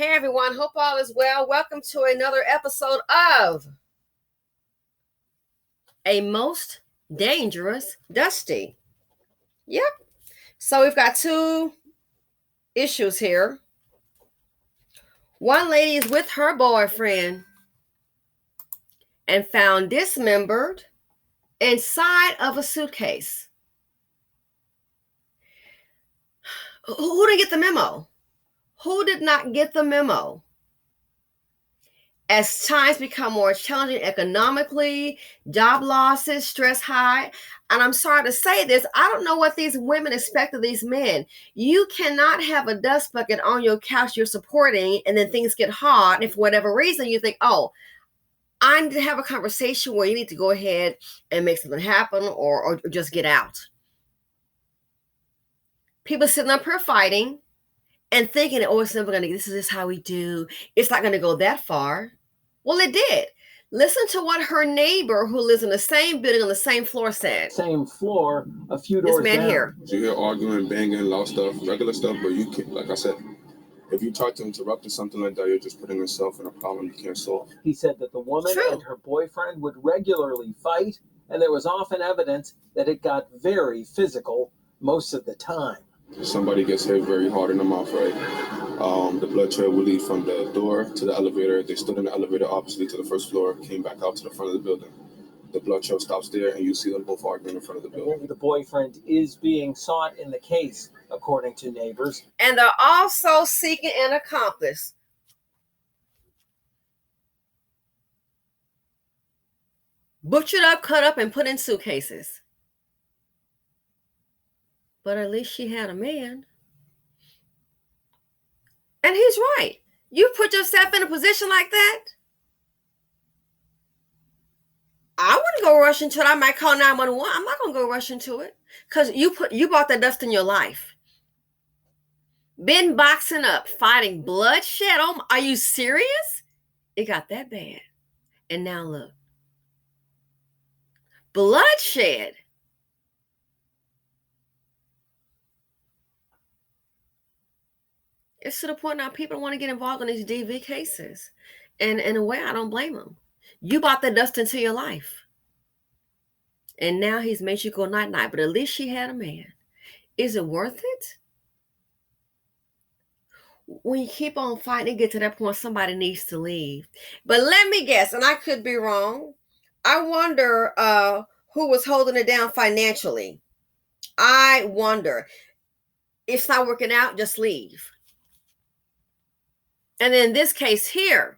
Hey everyone, hope all is well. Welcome to another episode of A Most Dangerous Dusty. Yep. So we've got two issues here. One lady is with her boyfriend and found dismembered inside of a suitcase. Who didn't get the memo? Who did not get the memo? As times become more challenging economically, job losses, stress high, and I'm sorry to say this, I don't know what these women expect of these men. You cannot have a dust bucket on your couch you're supporting, and then things get hard, and for whatever reason you think, oh, I need to have a conversation where you need to go ahead and make something happen or just get out. People sitting up here fighting and thinking, oh, it's never going to, this is just how we do. It's not going to go that far. Well, it did. Listen to what her neighbor who lives in the same building on the same floor said. Same floor, a few doors down. This man here. So you hear arguing, banging, loud stuff, regular stuff, but you can't, like I said, if you try to interrupt or something like that, you're just putting yourself in a problem you can't solve. He said that the woman and her boyfriend would regularly fight, and there was often evidence that it got very physical most of the time. Somebody gets hit very hard in the mouth, right? The blood trail will lead from the door to the elevator. They stood in the elevator obviously to the first floor, came back out to the front of the building. The blood trail stops there, and you see them both arguing in front of the building. The boyfriend is being sought in the case, according to neighbors. And they're also seeking an accomplice. Butchered up, cut up, and put in suitcases. But at least she had a man. And he's right. You put yourself in a position like that, I wouldn't go rush into it. I might call 911. I'm not going to go rush into it because you brought that dust in your life. Been boxing up, fighting, bloodshed. Oh, are you serious? It got that bad. And now look. Bloodshed. It's to the point now people don't want to get involved in these DV cases. And in a way, I don't blame them. You brought that dust into your life. And now he's made you go night-night. But at least she had a man. Is it worth it? When you keep on fighting, it get to that point somebody needs to leave. But let me guess, and I could be wrong. I wonder who was holding it down financially. I wonder. It's not working out, just leave. And in this case here,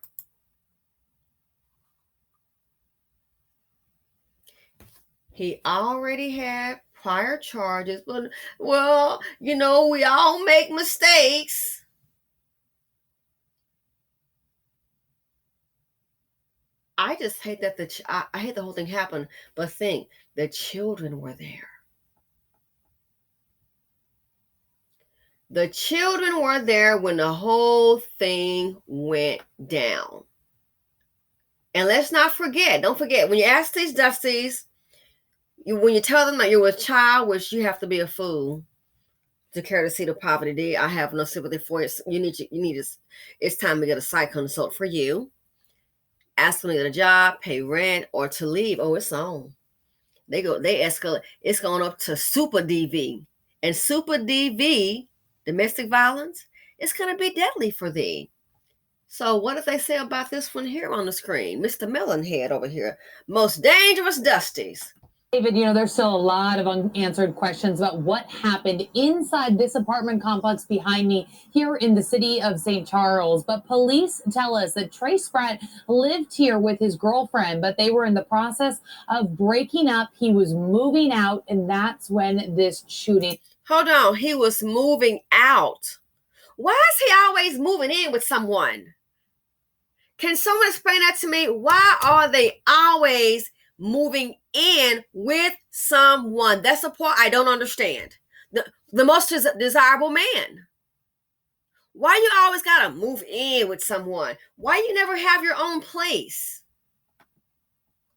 he already had prior charges. But, well, you know, we all make mistakes. I just hate that I hate the whole thing happened. But think, the children were there. The children were there when the whole thing went down. And let's not forget, don't forget, when you ask these Dusties, when you tell them that you're a child, which you have to be a fool to carry the seed of poverty, I have no sympathy for it. It's time to get a psych consult for you. Ask them to get a job, pay rent, or to leave. Oh, it's on. They escalate. It's going up to super DV. And super DV, domestic violence, it's going to be deadly for thee. So what did they say about this one here on the screen? Mr. Melonhead over here. Most dangerous Dusties. David, you know, there's still a lot of unanswered questions about what happened inside this apartment complex behind me here in the city of St. Charles. But police tell us that Trey Spratt lived here with his girlfriend, but they were in the process of breaking up. He was moving out, and that's when this shooting. Hold on. He was moving out. Why is he always moving in with someone? Can someone explain that to me? Why are they always moving in with someone? That's the part I don't understand. The most desirable man. Why you always gotta move in with someone? Why you never have your own place?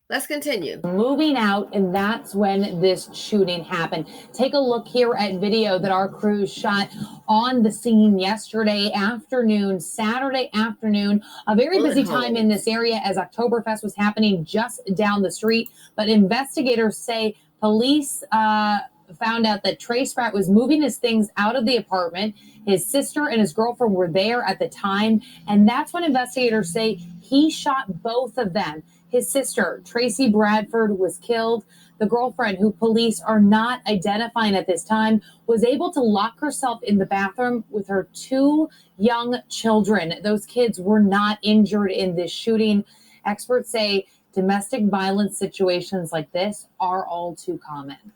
Let's continue. Moving out, and that's when this shooting happened. Take a look here at video that our crew shot on the scene yesterday afternoon, Saturday afternoon. A very busy time in this area as Oktoberfest was happening just down the street. But investigators say police found out that Trey Spratt was moving his things out of the apartment. His sister and his girlfriend were there at the time, and that's when investigators say he shot both of them. His sister, Tracy Bradford, was killed. The girlfriend, who police are not identifying at this time, was able to lock herself in the bathroom with her 2 young children. Those kids were not injured in this shooting. Experts say domestic violence situations like this are all too common.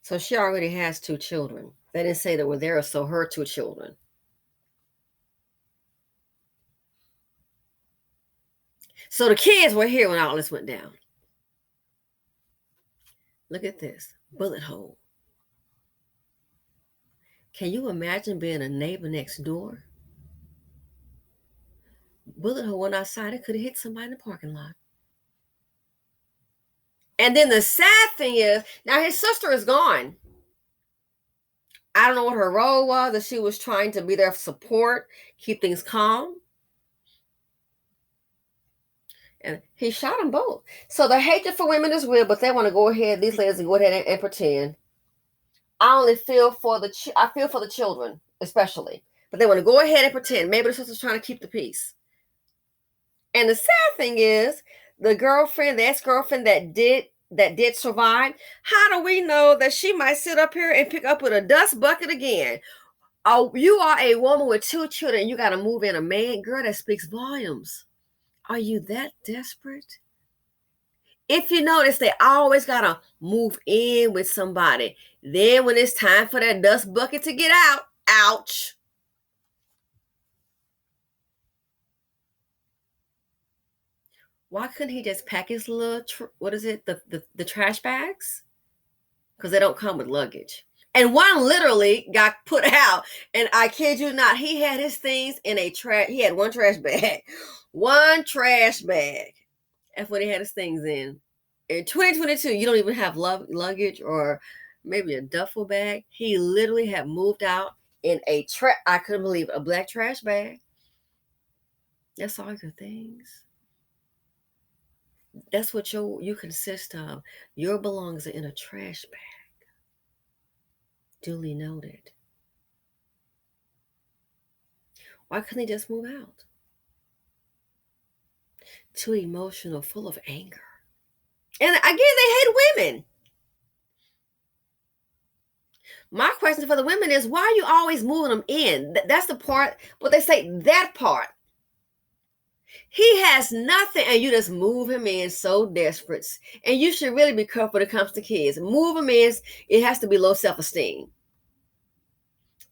So she already has 2 children. They didn't say that were there, so her 2 children. So the kids were here when all this went down. Look at this. Bullet hole. Can you imagine being a neighbor next door? Bullet hole went outside. It could have hit somebody in the parking lot. And then the sad thing is, now his sister is gone. I don't know what her role was, that she was trying to be there for support, keep things calm. And he shot them both. So the hatred for women is real, but they want to go ahead, these ladies, and go ahead and pretend. I only feel for the children, especially. But they want to go ahead and pretend. Maybe the sister's trying to keep the peace. And the sad thing is, the girlfriend, the ex-girlfriend that did survive, how do we know that she might sit up here and pick up with a dust bucket again? Oh, you are a woman with 2 children. You got to move in a man. Girl, that speaks volumes. Are you that desperate? If you notice, they always got to move in with somebody. Then when it's time for that dust bucket to get out, ouch. Why couldn't he just pack his little, the trash bags? Because they don't come with luggage. And one literally got put out. And I kid you not, he had his things in a trash. He had 1 trash bag. 1 trash bag. That's what he had his things in. In 2022, you don't even have luggage or maybe a duffel bag. He literally had moved out in I couldn't believe it, a black trash bag. That's all your things. That's what you consist of. Your belongings are in a trash bag. Duly noted. Why couldn't he just move out? Too emotional, full of anger. And again, they hate women. My question for the women is, why are you always moving them in? That's the part, what they say, that part. He has nothing, and you just move him in so desperate. And you should really be careful when it comes to kids. Move him in, it has to be low self-esteem.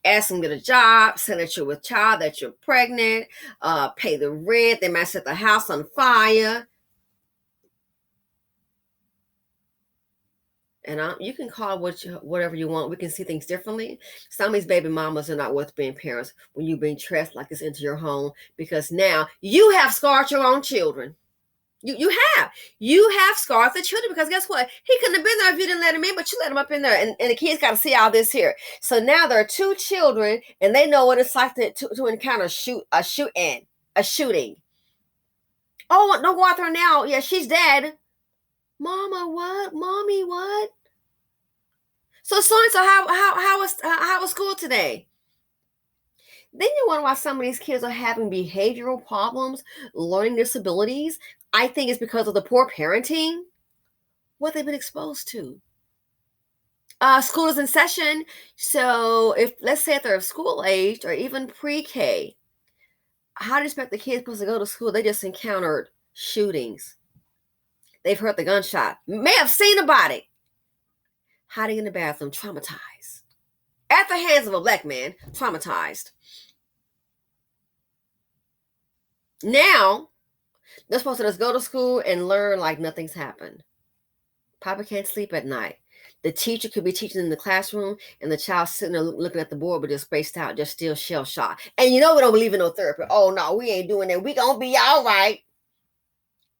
Ask them to get a job, send that you're with child, that you're pregnant, pay the rent, they might set the house on fire. And you can call whatever you want. We can see things differently. Some of these baby mamas are not worth being parents when you bring trash like this into your home, because now you have scarred your own children. You have scarred the children, because guess what? He couldn't have been there if you didn't let him in, but you let him up in there, and the kids got to see all this here. So now there are 2 children, and they know what it's like to encounter a shooting. Oh, don't go out there now. Yeah, she's dead. Mama, what? Mommy, what? So how was school today? Then you wonder why some of these kids are having behavioral problems, learning disabilities. I think it's because of the poor parenting, what they've been exposed to. School is in session, so let's say if they're school age or even pre-K, how do you expect the kids supposed to go to school? They just encountered shootings. They've heard the gunshot, may have seen a body, hiding in the bathroom, traumatized. At the hands of a black man, traumatized. Now, they're supposed to just go to school and learn like nothing's happened. Papa can't sleep at night. The teacher could be teaching in the classroom, and the child sitting there looking at the board, but just spaced out, just still shell-shocked. And we don't believe in no therapy. Oh, no, we ain't doing that. We gonna be all right.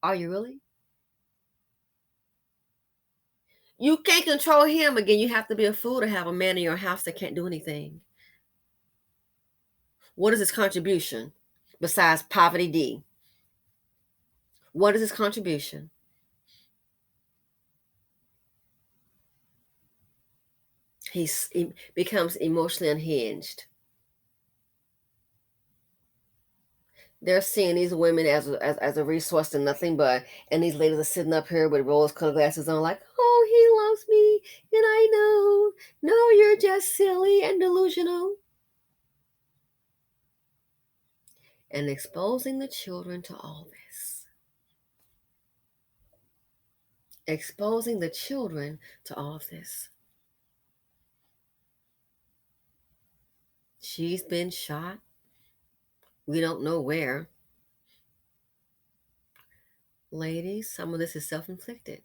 Are you really? You can't control him. Again, you have to be a fool to have a man in your house that can't do anything. What is his contribution besides poverty D? What is his contribution? He becomes emotionally unhinged. They're seeing these women as a resource to nothing but, and these ladies are sitting up here with rose-colored glasses on like, oh, he loves me, and I know. No, you're just silly and delusional. And exposing the children to all this. Exposing the children to all of this. She's been shot. We don't know where. Ladies, some of this is self-inflicted.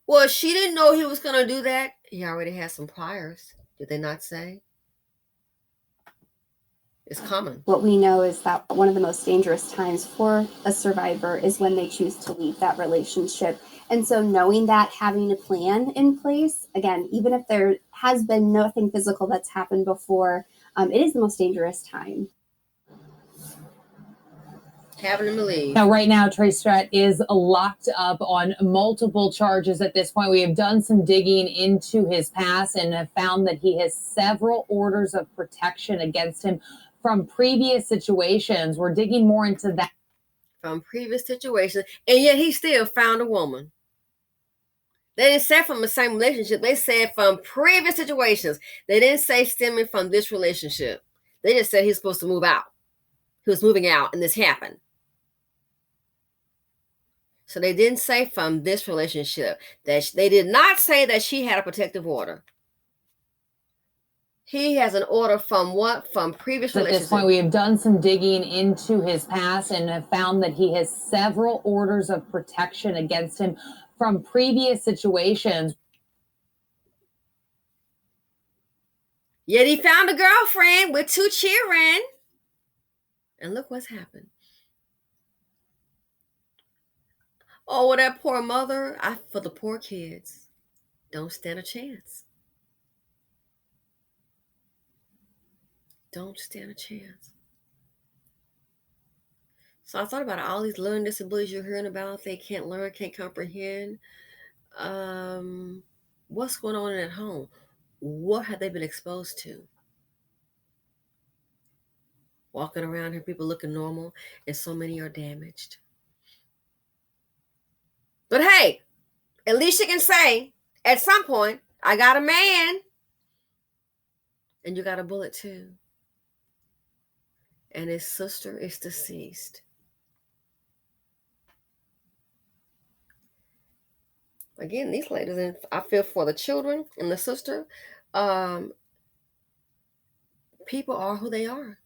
Well, she didn't know he was going to do that. He already had some priors. Did they not say? It's common. What we know is that one of the most dangerous times for a survivor is when they choose to leave that relationship. And so knowing that, having a plan in place, again, even if there has been nothing physical that's happened before, it is the most dangerous time. Having him leave. Now, right now, Trey Spratt is locked up on multiple charges at this point. We have done some digging into his past and have found that he has several orders of protection against him from previous situations. We're digging more into that. From previous situations, and yet he still found a woman. They didn't say from the same relationship. They said from previous situations. They didn't say stemming from this relationship. They just said he's supposed to move out. He was moving out, and this happened. So they didn't say from this relationship. That they did not say that she had a protective order. He has an order from what? From previous relationships. At this point, we have done some digging into his past and have found that he has several orders of protection against him from previous situations. Yet he found a girlfriend with 2 children. And look what's happened. Oh, that poor mother. For the poor kids. Don't stand a chance. Don't stand a chance. So I thought about all these learning disabilities you're hearing about. They can't learn, can't comprehend. What's going on at home? What have they been exposed to? Walking around here, people looking normal, and so many are damaged. But hey, at least you can say, at some point, I got a man. And you got a bullet too. And his sister is deceased. Again, these ladies, and I feel for the children and the sister. People are who they are.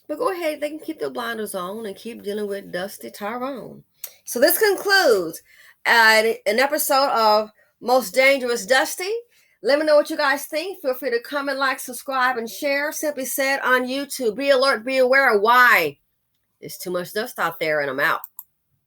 But go ahead, they can keep their blinders on and keep dealing with Dusty Tyrone. So this concludes an episode of Most Dangerous Dusty. Let me know what you guys think. Feel free to comment, like, subscribe, and share. Simply said on YouTube, be alert, be aware. Why? There's too much dust out there, and I'm out.